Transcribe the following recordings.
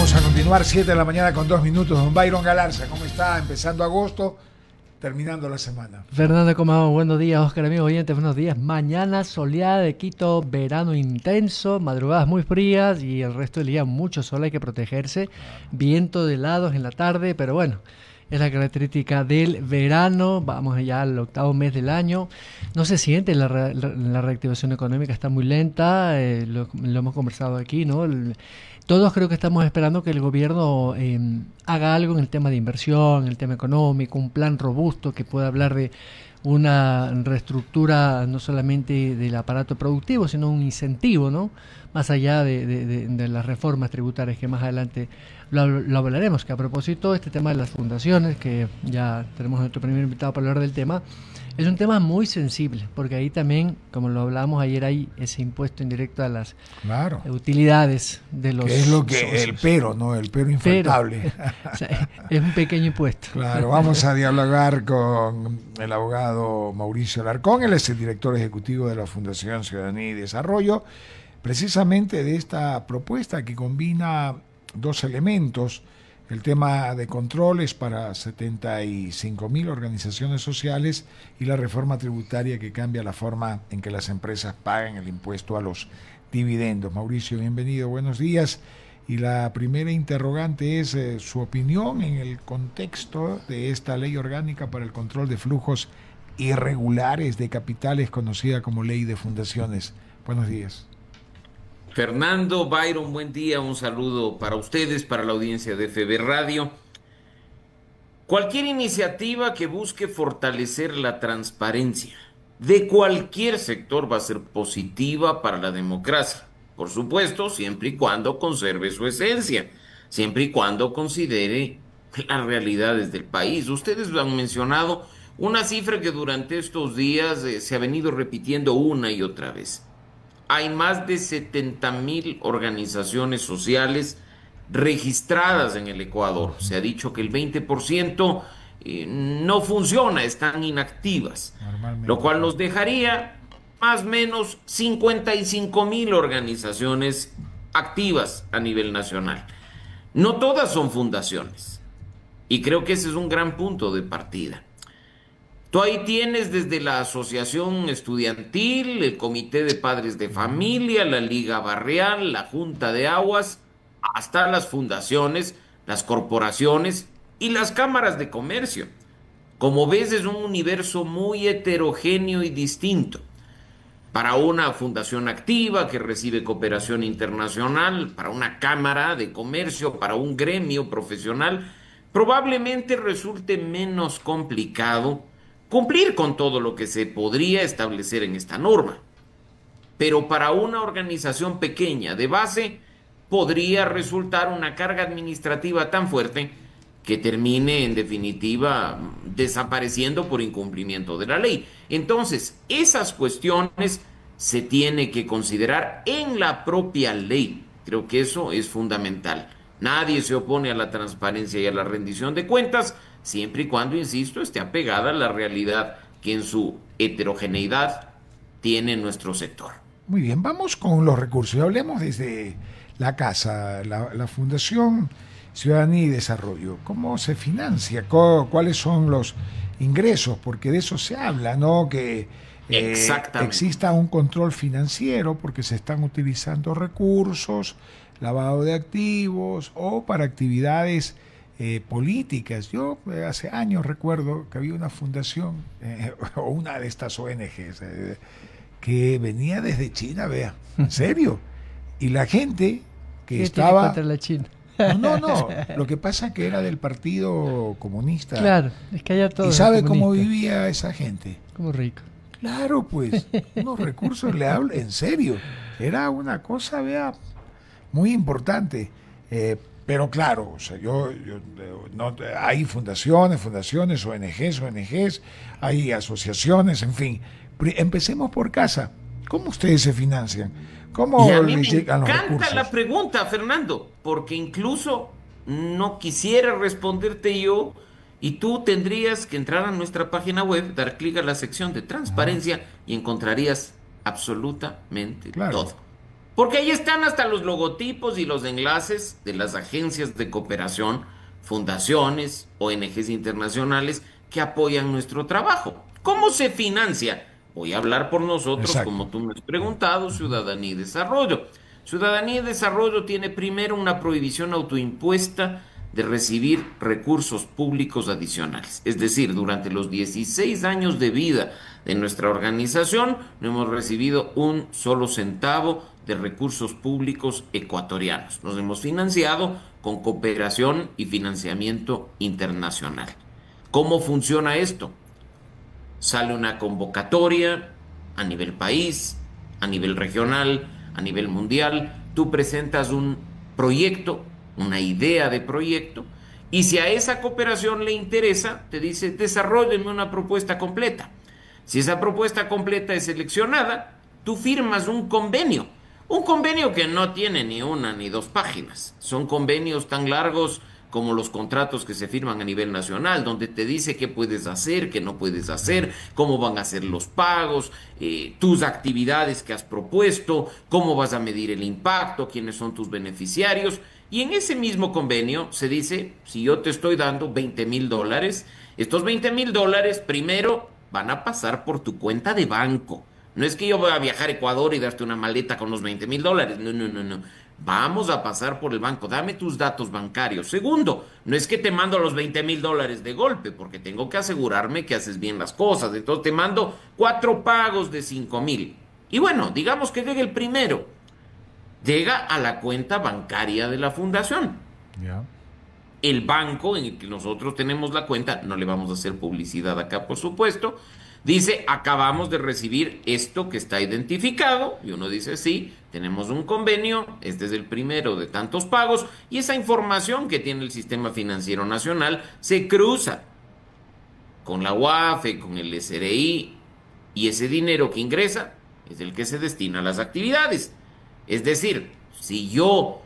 Vamos a continuar, 7 de la mañana con 2 minutos. Don Byron Galarza, ¿cómo está? Empezando agosto, terminando la semana. Fernando, ¿cómo vamos? Buenos días, Oscar, amigos oyentes, buenos días. Mañana soleada de Quito, verano intenso, madrugadas muy frías y el resto del día mucho sol, hay que protegerse. Viento de helados en la tarde, pero bueno, es la característica del verano. Vamos ya al octavo mes del año. No se siente la reactivación económica, está muy lenta, lo hemos conversado aquí, ¿no? Todos creo que estamos esperando que el gobierno haga algo en el tema de inversión, en el tema económico, un plan robusto que pueda hablar de una reestructura no solamente del aparato productivo, sino un incentivo, ¿no? Más allá de las reformas tributarias que más adelante lo hablaremos. Que a propósito, este tema de las fundaciones, que ya tenemos a nuestro primer invitado para hablar del tema, es un tema muy sensible, porque ahí también, como lo hablábamos ayer, hay ese impuesto indirecto a las utilidades de los que es lo que socios. el pero, ¿no? El pero infaltable. O sea, es un pequeño impuesto. Claro, vamos a dialogar con el abogado Mauricio Alarcón. Él es el director ejecutivo de la Fundación Ciudadanía y Desarrollo, precisamente de esta propuesta que combina dos elementos: el tema de controles para 75.000 organizaciones sociales y la reforma tributaria que cambia la forma en que las empresas pagan el impuesto a los dividendos. Mauricio, bienvenido, buenos días. Y la primera interrogante es su opinión en el contexto de esta ley orgánica para el control de flujos irregulares de capitales, conocida como Ley de Fundaciones. Buenos días. Fernando, Byron, buen día, un saludo para ustedes, para la audiencia de FB Radio. Cualquier iniciativa que busque fortalecer la transparencia de cualquier sector va a ser positiva para la democracia. Por supuesto, siempre y cuando conserve su esencia, siempre y cuando considere las realidades del país. Ustedes lo han mencionado, una cifra que durante estos días se ha venido repitiendo una y otra vez. Hay más de 70.000 organizaciones sociales registradas en el Ecuador. Se ha dicho que el 20% no funciona, están inactivas, lo cual nos dejaría más o menos 55.000 organizaciones activas a nivel nacional. No todas son fundaciones, y creo que ese es un gran punto de partida. Tú ahí tienes desde la asociación estudiantil, el comité de padres de familia, la liga barrial, la junta de aguas, hasta las fundaciones, las corporaciones y las cámaras de comercio. Como ves, es un universo muy heterogéneo y distinto. Para una fundación activa que recibe cooperación internacional, para una cámara de comercio, para un gremio profesional, probablemente resulte menos complicado cumplir con todo lo que se podría establecer en esta norma. Pero para una organización pequeña de base podría resultar una carga administrativa tan fuerte que termine en definitiva desapareciendo por incumplimiento de la ley. Entonces, esas cuestiones se tiene que considerar en la propia ley. Creo que eso es fundamental. Nadie se opone a la transparencia y a la rendición de cuentas, siempre y cuando, insisto, esté apegada a la realidad que en su heterogeneidad tiene nuestro sector. Muy bien, vamos con los recursos. Hablemos desde la casa, la Fundación Ciudadanía y Desarrollo. ¿Cómo se financia? ¿Cuáles son los ingresos? Porque de eso se habla, ¿no? Que exista un control financiero porque se están utilizando recursos, lavado de activos o para actividades políticas. Yo hace años recuerdo que había una fundación o una de estas ONGs que venía desde China, vea, en serio, y la gente que estaba contra la China. No, lo que pasa es que era del Partido Comunista. Claro, es que allá todo. ¿Y sabe cómo vivía esa gente? Como rico. Claro, pues, unos recursos, le hablo, en serio, era una cosa, vea, muy importante. Pero claro, o sea, no, hay fundaciones, ONGs, hay asociaciones, en fin. Empecemos por casa. ¿Cómo ustedes se financian? ¿Cómo les llegan los recursos? Me encanta la pregunta, Fernando, porque incluso no quisiera responderte yo y tú tendrías que entrar a nuestra página web, dar clic a la sección de transparencia y encontrarías absolutamente todo. Porque ahí están hasta los logotipos y los enlaces de las agencias de cooperación, fundaciones, ONGs internacionales que apoyan nuestro trabajo. ¿Cómo se financia? Voy a hablar por nosotros, Exacto. como tú me has preguntado, Ciudadanía y Desarrollo. Ciudadanía y Desarrollo tiene primero una prohibición autoimpuesta de recibir recursos públicos adicionales. Es decir, durante los 16 años de vida de nuestra organización no hemos recibido un solo centavo de recursos públicos ecuatorianos. Nos hemos financiado con cooperación y financiamiento internacional. ¿Cómo funciona esto? Sale una convocatoria a nivel país, a nivel regional, a nivel mundial. Tú presentas un proyecto, una idea de proyecto, y si a esa cooperación le interesa, te dice, desarróllenme una propuesta completa. Si esa propuesta completa es seleccionada, tú firmas un convenio que no tiene ni una ni dos páginas. Son convenios tan largos como los contratos que se firman a nivel nacional, donde te dice qué puedes hacer, qué no puedes hacer, cómo van a ser los pagos, tus actividades que has propuesto, cómo vas a medir el impacto, quiénes son tus beneficiarios. Y en ese mismo convenio se dice, si yo te estoy dando $20,000, estos $20,000 primero van a pasar por tu cuenta de banco. No es que yo voy a viajar a Ecuador y darte una maleta con los $20,000. No, no, no, no. Vamos a pasar por el banco. Dame tus datos bancarios. Segundo, no es que te mando los $20,000 de golpe, porque tengo que asegurarme que haces bien las cosas. Entonces te mando 4 pagos de 5,000. Y bueno, digamos que llegue el primero. Llega a la cuenta bancaria de la fundación. Ya. El banco en el que nosotros tenemos la cuenta, no le vamos a hacer publicidad acá, por supuesto, dice, acabamos de recibir esto que está identificado, y uno dice, sí, tenemos un convenio, este es el primero de tantos pagos, y esa información que tiene el Sistema Financiero Nacional se cruza con la UAFE, con el SRI, y ese dinero que ingresa es el que se destina a las actividades. Es decir, si yo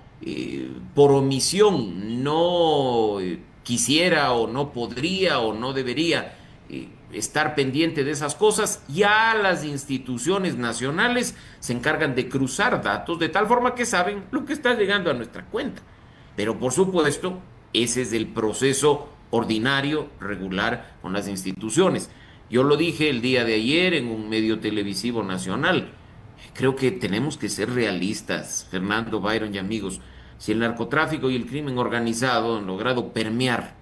por omisión no quisiera o no podría o no debería estar pendiente de esas cosas, ya las instituciones nacionales se encargan de cruzar datos de tal forma que saben lo que está llegando a nuestra cuenta. Pero por supuesto, ese es el proceso ordinario, regular con las instituciones. Yo lo dije el día de ayer en un medio televisivo nacional. Creo que tenemos que ser realistas, Fernando, Byron y amigos. Si el narcotráfico y el crimen organizado han logrado permear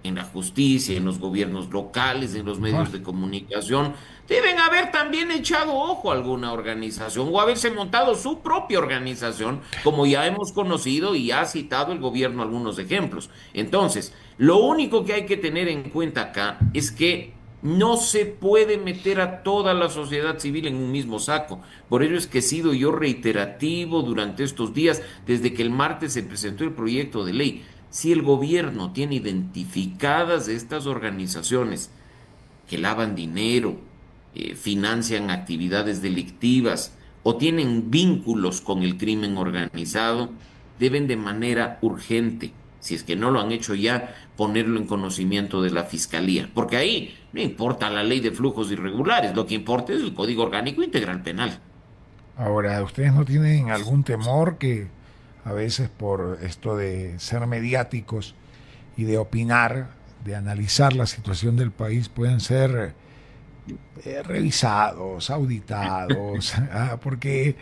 en la justicia, en los gobiernos locales, en los medios de comunicación, deben haber también echado ojo a alguna organización o haberse montado su propia organización, como ya hemos conocido y ha citado el gobierno algunos ejemplos. Entonces, lo único que hay que tener en cuenta acá es que no se puede meter a toda la sociedad civil en un mismo saco. Por ello es que he sido yo reiterativo durante estos días, desde que el martes se presentó el proyecto de ley. Si el gobierno tiene identificadas estas organizaciones que lavan dinero, financian actividades delictivas o tienen vínculos con el crimen organizado, deben de manera urgente, si es que no lo han hecho ya, ponerlo en conocimiento de la Fiscalía. Porque ahí no importa la ley de flujos irregulares, lo que importa es el Código Orgánico Integral Penal. Ahora, ¿ustedes no tienen algún temor que a veces por esto de ser mediáticos y de opinar, de analizar la situación del país, pueden ser revisados, auditados? Porque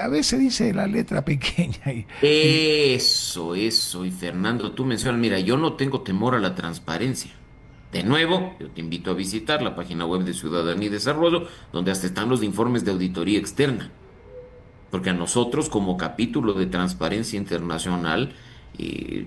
a veces dice la letra pequeña Eso, y Fernando, tú mencionas, mira, yo no tengo temor a la transparencia. De nuevo, yo te invito a visitar la página web de Ciudadanía y Desarrollo, donde hasta están los informes de auditoría externa. Porque a nosotros, como capítulo de Transparencia Internacional, eh,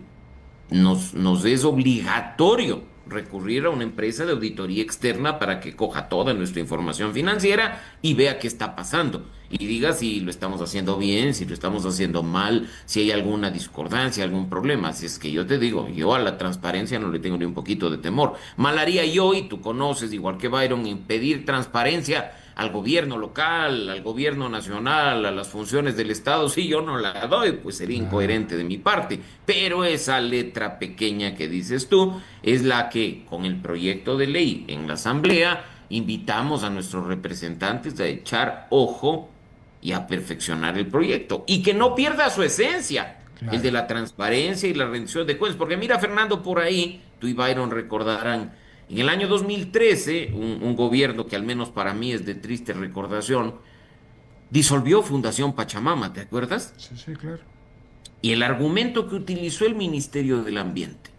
nos es obligatorio recurrir a una empresa de auditoría externa para que coja toda nuestra información financiera y vea qué está pasando. Y diga si lo estamos haciendo bien, si lo estamos haciendo mal, si hay alguna discordancia, algún problema. Si es que yo te digo, yo a la transparencia no le tengo ni un poquito de temor. Mal haría yo, y tú conoces, igual que Byron, impedir transparencia al gobierno local, al gobierno nacional, a las funciones del Estado. Si yo no la doy, pues sería incoherente de mi parte. Pero esa letra pequeña que dices tú es la que, con el proyecto de ley en la Asamblea, invitamos a nuestros representantes a echar ojo y a perfeccionar el proyecto. Y que no pierda su esencia, Claro. el de la transparencia y la rendición de cuentas. Porque mira, Fernando, por ahí, tú y Byron recordarán, en el año 2013, un gobierno que al menos para mí es de triste recordación, disolvió Fundación Pachamama, ¿te acuerdas? Sí, sí, claro. Y el argumento que utilizó el Ministerio del Ambiente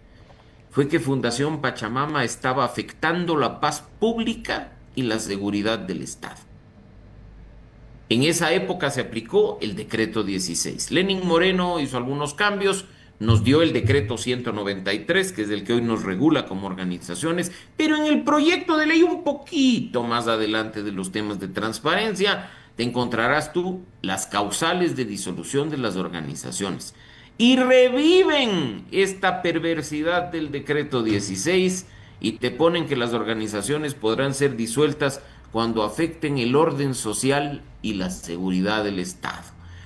fue que Fundación Pachamama estaba afectando la paz pública y la seguridad del Estado. En esa época se aplicó el decreto 16. Lenin Moreno hizo algunos cambios, nos dio el decreto 193, que es el que hoy nos regula como organizaciones, pero en el proyecto de ley un poquito más adelante de los temas de transparencia, te encontrarás tú las causales de disolución de las organizaciones. Y reviven esta perversidad del decreto 16 y te ponen que las organizaciones podrán ser disueltas cuando afecten el orden social y la seguridad del Estado.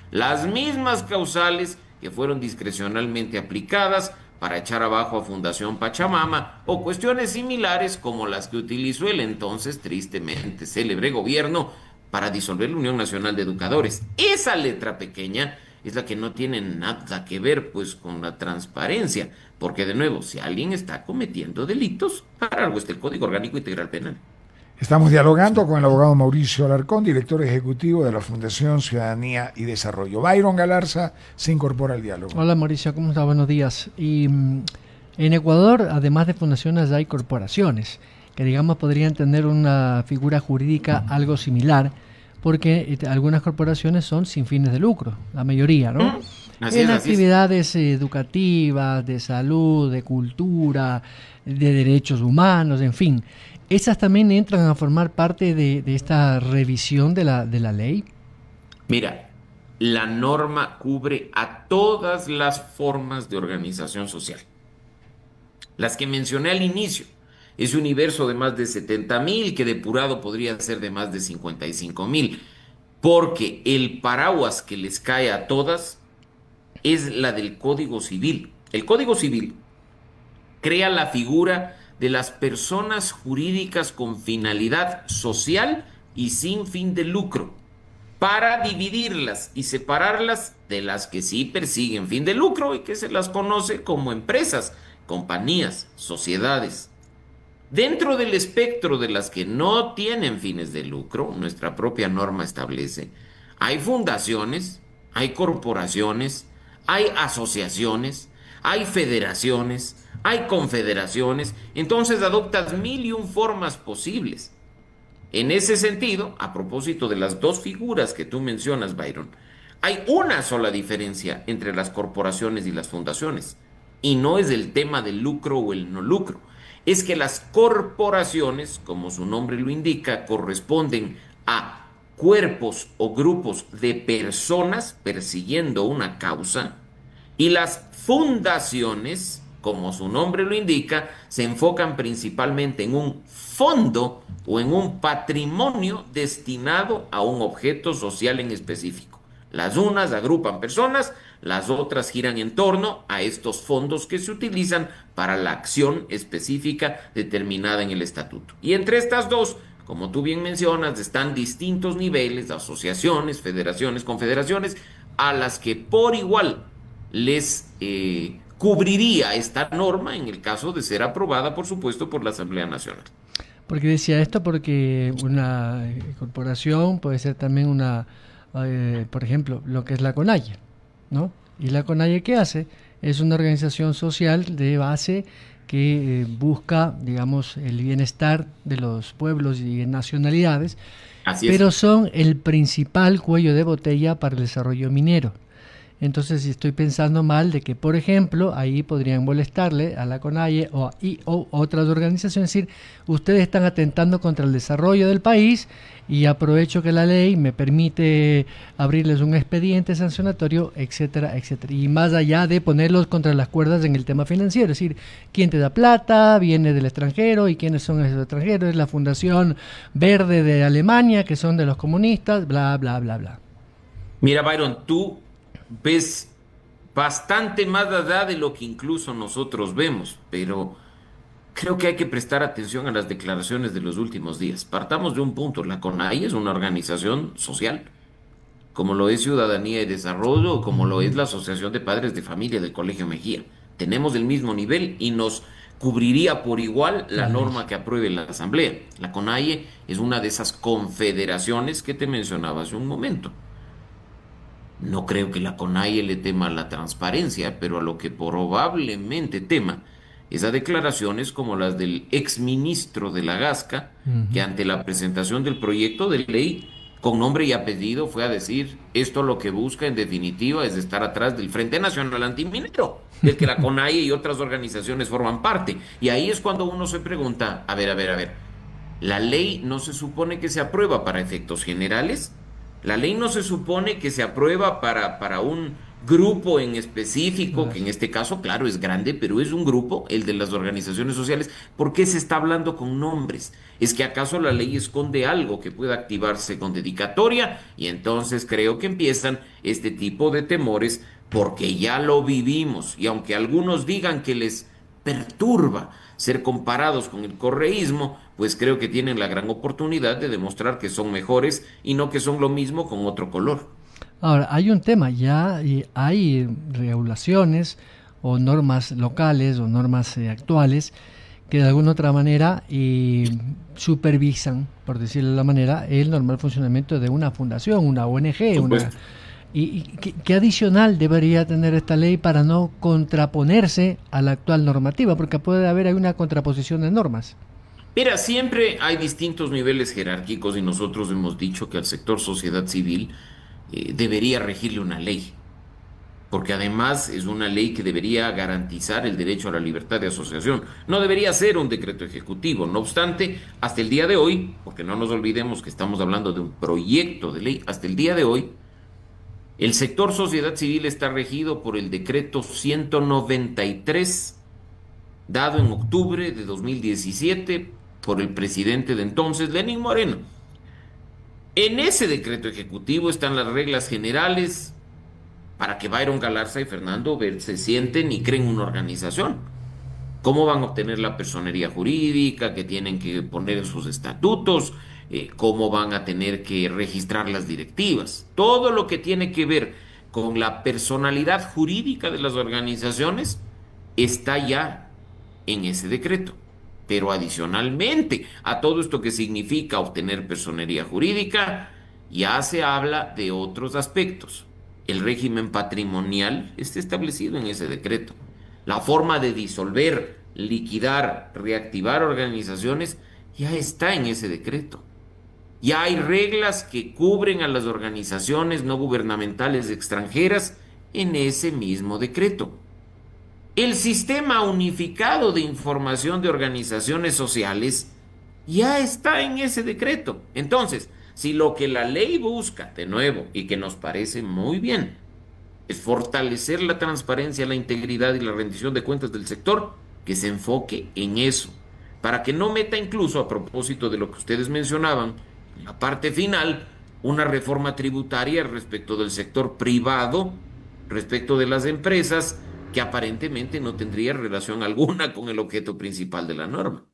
Las mismas causales que fueron discrecionalmente aplicadas para echar abajo a Fundación Pachamama o cuestiones similares como las que utilizó el entonces tristemente célebre gobierno para disolver la Unión Nacional de Educadores. Esa letra pequeña es la que no tiene nada que ver pues con la transparencia, porque de nuevo, si alguien está cometiendo delitos, para algo está el Código Orgánico Integral Penal. Estamos dialogando con el abogado Mauricio Alarcón, director ejecutivo de la Fundación Ciudadanía y Desarrollo. Byron Galarza se incorpora al diálogo. Hola Mauricio, ¿cómo está? Buenos días. Y en Ecuador, además de fundaciones, hay corporaciones que, digamos, podrían tener una figura jurídica algo similar, porque algunas corporaciones son sin fines de lucro, la mayoría, ¿no? Así En es. actividades educativas, de salud, de cultura, de derechos humanos, en fin. ¿Esas también entran a formar parte de esta revisión de la ley? Mira, la norma cubre a todas las formas de organización social. Las que mencioné al inicio, ese universo de más de 70.000, que depurado podría ser de más de 55.000, porque el paraguas que les cae a todas es la del Código Civil. El Código Civil crea la figura de las personas jurídicas con finalidad social y sin fin de lucro, para dividirlas y separarlas de las que sí persiguen fin de lucro y que se las conoce como empresas, compañías, sociedades. Dentro del espectro de las que no tienen fines de lucro, nuestra propia norma establece, hay fundaciones, hay corporaciones, hay asociaciones, hay federaciones, hay confederaciones, entonces adoptas 1001 formas posibles. En ese sentido, a propósito de las dos figuras que tú mencionas, Byron, hay una sola diferencia entre las corporaciones y las fundaciones, y no es el tema del lucro o el no lucro. Es que las corporaciones, como su nombre lo indica, corresponden a cuerpos o grupos de personas persiguiendo una causa, y las fundaciones, como su nombre lo indica, se enfocan principalmente en un fondo o en un patrimonio destinado a un objeto social en específico. Las unas agrupan personas, las otras giran en torno a estos fondos que se utilizan para la acción específica determinada en el estatuto. Y entre estas dos, como tú bien mencionas, están distintos niveles, asociaciones, federaciones, confederaciones, a las que por igual les cubriría esta norma en el caso de ser aprobada, por supuesto, por la Asamblea Nacional. Porque decía esto porque una corporación puede ser también una, por ejemplo, lo que es la CONAIE, ¿no? Y la CONAIE, ¿qué hace? Es una organización social de base que busca, digamos, el bienestar de los pueblos y nacionalidades, pero son el principal cuello de botella para el desarrollo minero. Entonces, si estoy pensando mal de que, por ejemplo, ahí podrían molestarle a la CONAIE o otras organizaciones, decir, ustedes están atentando contra el desarrollo del país y aprovecho que la ley me permite abrirles un expediente sancionatorio, etcétera, etcétera. Y más allá de ponerlos contra las cuerdas en el tema financiero, es decir, quién te da plata, viene del extranjero, y quiénes son esos extranjeros, es la Fundación Verde de Alemania, que son de los comunistas, bla, bla, bla, bla. Mira, Byron, tú ves bastante más allá de lo que incluso nosotros vemos, pero creo que hay que prestar atención a las declaraciones de los últimos días. Partamos de un punto, la CONAIE es una organización social, como lo es Ciudadanía y Desarrollo, o como lo es la Asociación de Padres de Familia del Colegio Mejía. Tenemos el mismo nivel y nos cubriría por igual la La ley. norma que apruebe la Asamblea. La CONAIE es una de esas confederaciones que te mencionaba hace un momento. No creo que la CONAIE le tema la transparencia, pero a lo que probablemente tema es a declaraciones como las del exministro de la Gasca, que Ujú. ante la presentación del proyecto de ley, con nombre y apellido, fue a decir, esto lo que busca en definitiva es estar atrás del Frente Nacional Antiminero, del que la CONAIE y otras organizaciones forman parte. Y ahí es cuando uno se pregunta, a ver, ¿la ley no se supone que se aprueba para efectos generales? La ley no se supone que se aprueba para un grupo en específico, que en Las- este caso, claro, es grande, pero es un grupo, el de las organizaciones sociales. ¿Por qué se está hablando con nombres? ¿Es que acaso la ley esconde algo que pueda activarse con dedicatoria? Y entonces creo que empiezan este tipo de temores porque ya lo vivimos. Y aunque algunos digan que les perturba ser comparados con el correísmo, pues creo que tienen la gran oportunidad de demostrar que son mejores y no que son lo mismo con otro color. Ahora, hay un tema, ya hay regulaciones o normas locales o normas actuales que de alguna otra manera supervisan, por decirlo de la manera, el normal funcionamiento de una fundación, una ONG, una... Supuesto. ¿Qué adicional debería tener esta ley para no contraponerse a la actual normativa? Porque puede haber ahí una contraposición de normas. Mira, siempre hay distintos niveles jerárquicos y nosotros hemos dicho que al sector sociedad civil debería regirle una ley, porque además es una ley que debería garantizar el derecho a la libertad de asociación. No debería ser un decreto ejecutivo. No obstante, hasta el día de hoy, porque no nos olvidemos que estamos hablando de un proyecto de ley, hasta el día de hoy, el sector sociedad civil está regido por el decreto 193 dado en octubre de 2017 por el presidente de entonces, Lenín Moreno. En ese decreto ejecutivo están las reglas generales para que Byron Galarza y Fernando Bert se sienten y creen una organización. ¿Cómo van a obtener la personería jurídica que tienen que poner en sus estatutos? ¿Cómo van a tener que registrar las directivas? Todo lo que tiene que ver con la personalidad jurídica de las organizaciones está ya en ese decreto. Pero adicionalmente a todo esto que significa obtener personería jurídica, ya se habla de otros aspectos. El régimen patrimonial está establecido en ese decreto. La forma de disolver, liquidar, reactivar organizaciones ya está en ese decreto. Ya hay reglas que cubren a las organizaciones no gubernamentales extranjeras en ese mismo decreto. El sistema unificado de información de organizaciones sociales ya está en ese decreto. Entonces, si lo que la ley busca, de nuevo, y que nos parece muy bien, es fortalecer la transparencia, la integridad y la rendición de cuentas del sector, que se enfoque en eso, para que no meta incluso, a propósito de lo que ustedes mencionaban, en la parte final, una reforma tributaria respecto del sector privado, respecto de las empresas, que aparentemente no tendría relación alguna con el objeto principal de la norma.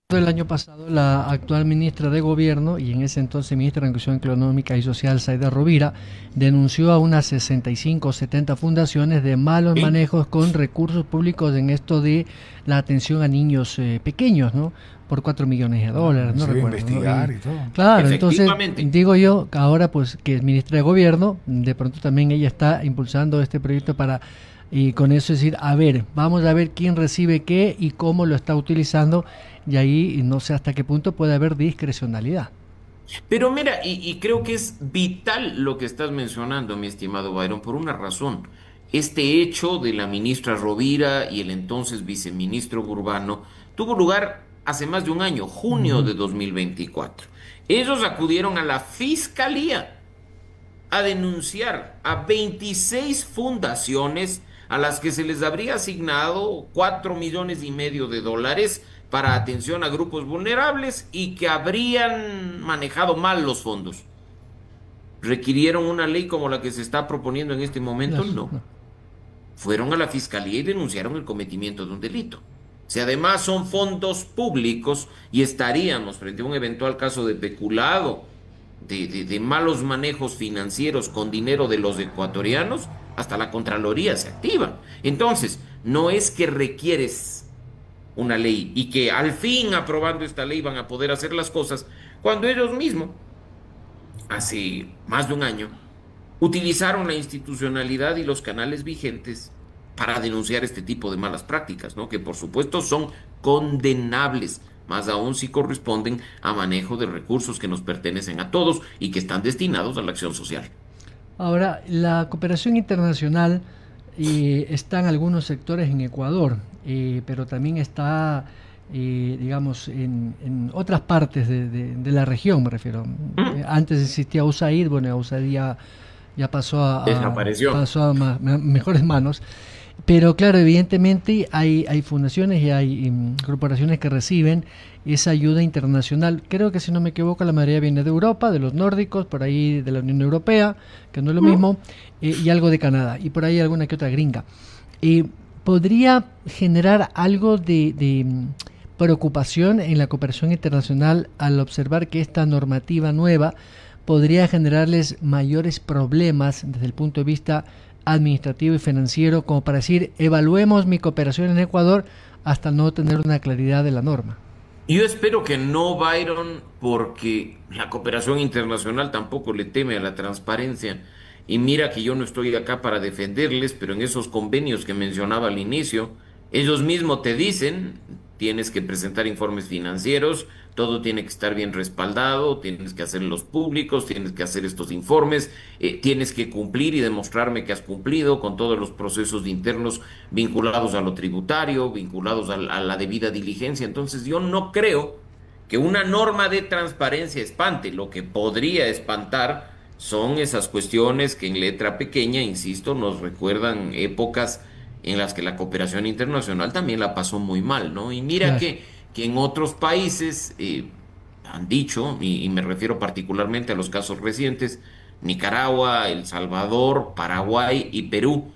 El año pasado, la actual ministra de Gobierno y en ese entonces ministra de Inclusión Económica y Social, Zaida Rovira, denunció a unas 65 o 70 fundaciones de malos ¿Sí? manejos con recursos públicos en esto de la atención a niños pequeños, ¿no? Por 4 millones de dólares, no Se iba a recuerdo, ¿no? investigar y todo. Claro, entonces Efectivamente. digo yo, que ahora pues que es ministra de Gobierno, de pronto también ella está impulsando este proyecto para, y con eso decir, a ver, vamos a ver quién recibe qué y cómo lo está utilizando, y ahí no sé hasta qué punto puede haber discrecionalidad. Pero mira, y creo que es vital lo que estás mencionando, mi estimado Byron, por una razón. Este hecho de la ministra Rovira y el entonces viceministro Burbano tuvo lugar hace más de un año, junio Ujú. de 2024. Ellos acudieron a la fiscalía a denunciar a 26 fundaciones a las que se les habría asignado 4,5 millones de dólares para atención a grupos vulnerables y que habrían manejado mal los fondos. ¿Requirieron una ley como la que se está proponiendo en este momento? No. No. Fueron a la fiscalía y denunciaron el cometimiento de un delito. Si además son fondos públicos y estaríamos frente a un eventual caso de peculado de malos manejos financieros con dinero de los ecuatorianos, hasta la Contraloría se activa. Entonces, no es que requieres una ley y que al fin aprobando esta ley van a poder hacer las cosas cuando ellos mismos, hace más de un año, utilizaron la institucionalidad y los canales vigentes para denunciar este tipo de malas prácticas, ¿no? Que por supuesto son condenables, más aún si corresponden a manejo de recursos que nos pertenecen a todos y que están destinados a la acción social. Ahora, la cooperación internacional está en algunos sectores en Ecuador, pero también está, digamos, en otras partes de la región, me refiero. Antes existía USAID, bueno, USAID ya pasó Desapareció. pasó a mejores manos. Pero claro, evidentemente hay fundaciones y hay corporaciones que reciben esa ayuda internacional. Creo que si no me equivoco la mayoría viene de Europa, de los nórdicos, por ahí de la Unión Europea, que no es lo mismo, y algo de Canadá, y por ahí alguna que otra gringa. ¿Podría generar algo de preocupación en la cooperación internacional al observar que esta normativa nueva podría generarles mayores problemas desde el punto de vista administrativo y financiero, como para decir, evaluemos mi cooperación en Ecuador hasta no tener una claridad de la norma? Yo espero que no, Byron, porque la cooperación internacional tampoco le teme a la transparencia. Y mira que yo no estoy acá para defenderles, pero en esos convenios que mencionaba al inicio, ellos mismos te dicen, tienes que presentar informes financieros, todo tiene que estar bien respaldado, tienes que hacerlos públicos, tienes que hacer estos informes, tienes que cumplir y demostrarme que has cumplido con todos los procesos internos vinculados a lo tributario, vinculados a la debida diligencia. Entonces yo no creo que una norma de transparencia espante. Lo que podría espantar son esas cuestiones que en letra pequeña, insisto, nos recuerdan épocas en las que la cooperación internacional también la pasó muy mal, ¿no? Y mira Claro. que en otros países han dicho, y me refiero particularmente a los casos recientes, Nicaragua, El Salvador, Paraguay y Perú,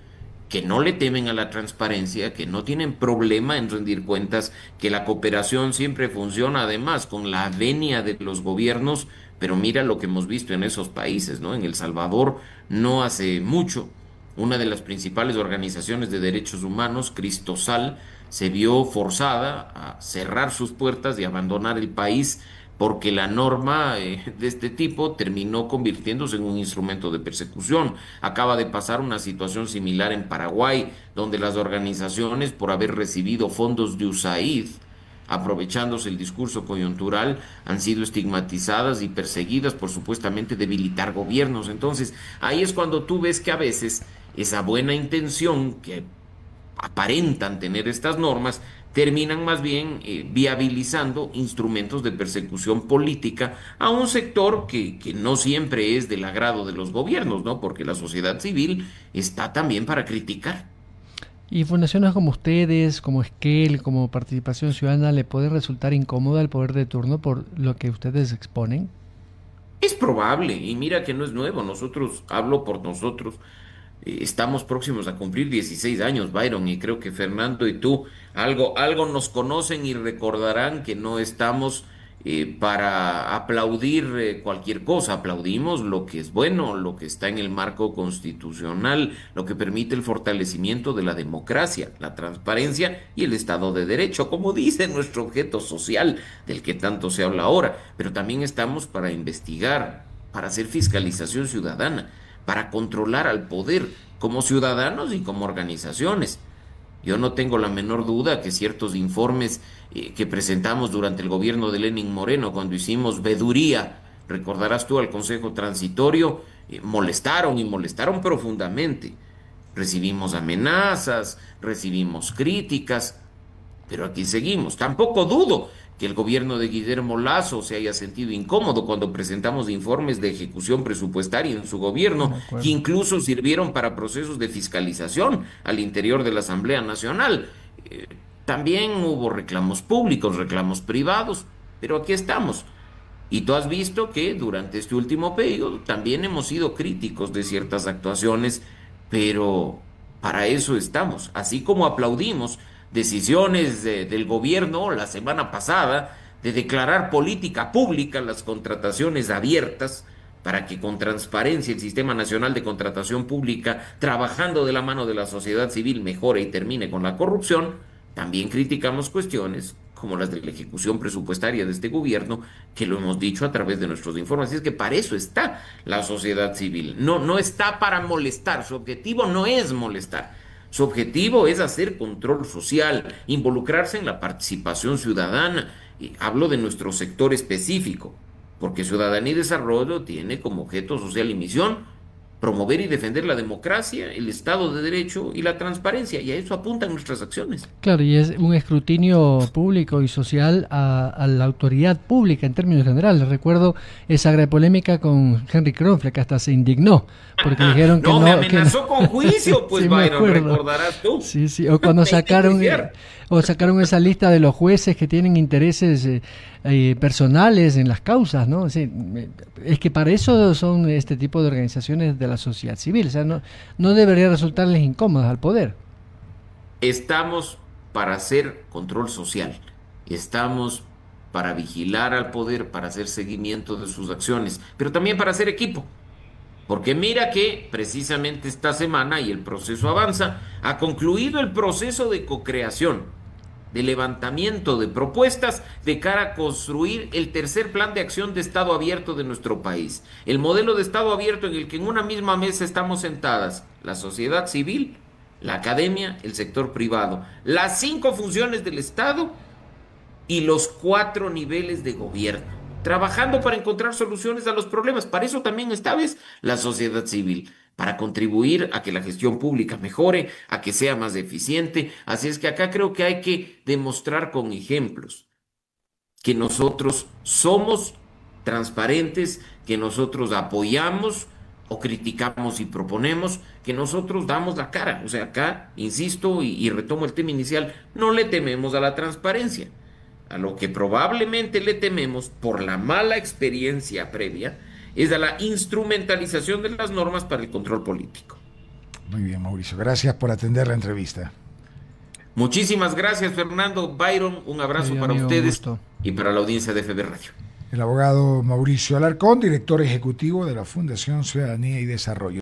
que no le temen a la transparencia, que no tienen problema en rendir cuentas, que la cooperación siempre funciona además con la venia de los gobiernos, pero mira lo que hemos visto en esos países, ¿no? En El Salvador no hace mucho, una de las principales organizaciones de derechos humanos, Cristosal, se vio forzada a cerrar sus puertas y abandonar el país porque la norma de este tipo terminó convirtiéndose en un instrumento de persecución. Acaba de pasar una situación similar en Paraguay, donde las organizaciones, por haber recibido fondos de USAID, aprovechándose el discurso coyuntural, han sido estigmatizadas y perseguidas por supuestamente debilitar gobiernos. Entonces, ahí es cuando tú ves que a veces esa buena intención que aparentan tener estas normas terminan más bien viabilizando instrumentos de persecución política a un sector que no siempre es del agrado de los gobiernos, ¿no? Porque la sociedad civil está también para criticar. Y fundaciones como ustedes, como Esquel, como Participación Ciudadana, ¿le puede resultar incómoda al poder de turno por lo que ustedes exponen? Es probable, y mira que no es nuevo, nosotros, hablo por nosotros, estamos próximos a cumplir 16 años, Byron, y creo que Fernando y tú algo nos conocen y recordarán que no estamos para aplaudir cualquier cosa, aplaudimos lo que es bueno, lo que está en el marco constitucional, lo que permite el fortalecimiento de la democracia, la transparencia y el Estado de Derecho, como dice nuestro objeto social del que tanto se habla ahora, pero también estamos para investigar, para hacer fiscalización ciudadana, para controlar al poder como ciudadanos y como organizaciones. Yo no tengo la menor duda que ciertos informes que presentamos durante el gobierno de Lenin Moreno, cuando hicimos veduría, recordarás tú al Consejo Transitorio, molestaron y molestaron profundamente. Recibimos amenazas, recibimos críticas, pero aquí seguimos. Tampoco dudo que el gobierno de Guillermo Lasso se haya sentido incómodo cuando presentamos informes de ejecución presupuestaria en su gobierno, De que acuerdo. incluso sirvieron para procesos de fiscalización al interior de la Asamblea Nacional. Eh, También hubo reclamos públicos, reclamos privados, pero aquí estamos. Y tú has visto que durante este último periodo también hemos sido críticos de ciertas actuaciones, pero para eso estamos. Así como aplaudimos decisiones del gobierno la semana pasada de declarar política pública las contrataciones abiertas para que con transparencia el Sistema Nacional de Contratación Pública, trabajando de la mano de la sociedad civil, mejore y termine con la corrupción, también criticamos cuestiones como las de la ejecución presupuestaria de este gobierno, que lo hemos dicho a través de nuestros informes. Así es que para eso está la sociedad civil. No está para molestar. Su objetivo no es molestar. Su objetivo es hacer control social, involucrarse en la participación ciudadana. Y hablo de nuestro sector específico, porque Ciudadanía y Desarrollo tiene como objeto social y misión promover y defender la democracia, el Estado de Derecho y la transparencia, y a eso apuntan nuestras acciones. Claro, y es un escrutinio público y social a la autoridad pública en términos generales. Recuerdo esa gran polémica con Henry Kronfleck, que hasta se indignó, porque le dijeron que no... me amenazó con juicio, pues, sí, Byron, recordarás tú. Sí, sí, o cuando sacaron esa lista de los jueces que tienen intereses personales en las causas, ¿no? Sí, es que para eso son este tipo de organizaciones de la sociedad civil, o sea, no debería resultarles incómodas al poder. Estamos para hacer control social, estamos para vigilar al poder, para hacer seguimiento de sus acciones, pero también para hacer equipo. Porque mira que precisamente esta semana, y el proceso avanza, ha concluido el proceso de cocreación, de levantamiento de propuestas de cara a construir el tercer plan de acción de Estado abierto de nuestro país. El modelo de Estado abierto en el que en una misma mesa estamos sentadas la sociedad civil, la academia, el sector privado, las 5 funciones del Estado y los 4 niveles de gobierno, trabajando para encontrar soluciones a los problemas. Para eso también esta vez la sociedad civil, para contribuir a que la gestión pública mejore, a que sea más eficiente. Así es que acá creo que hay que demostrar con ejemplos que nosotros somos transparentes, que nosotros apoyamos o criticamos y proponemos, que nosotros damos la cara. O sea, acá, insisto y retomo el tema inicial, no le tememos a la transparencia. A lo que probablemente le tememos por la mala experiencia previa es a la instrumentalización de las normas para el control político. Muy bien, Mauricio. Gracias por atender la entrevista. Muchísimas gracias, Fernando. Byron, un abrazo para ustedes y para la audiencia de FB Radio. El abogado Mauricio Alarcón, director ejecutivo de la Fundación Ciudadanía y Desarrollo.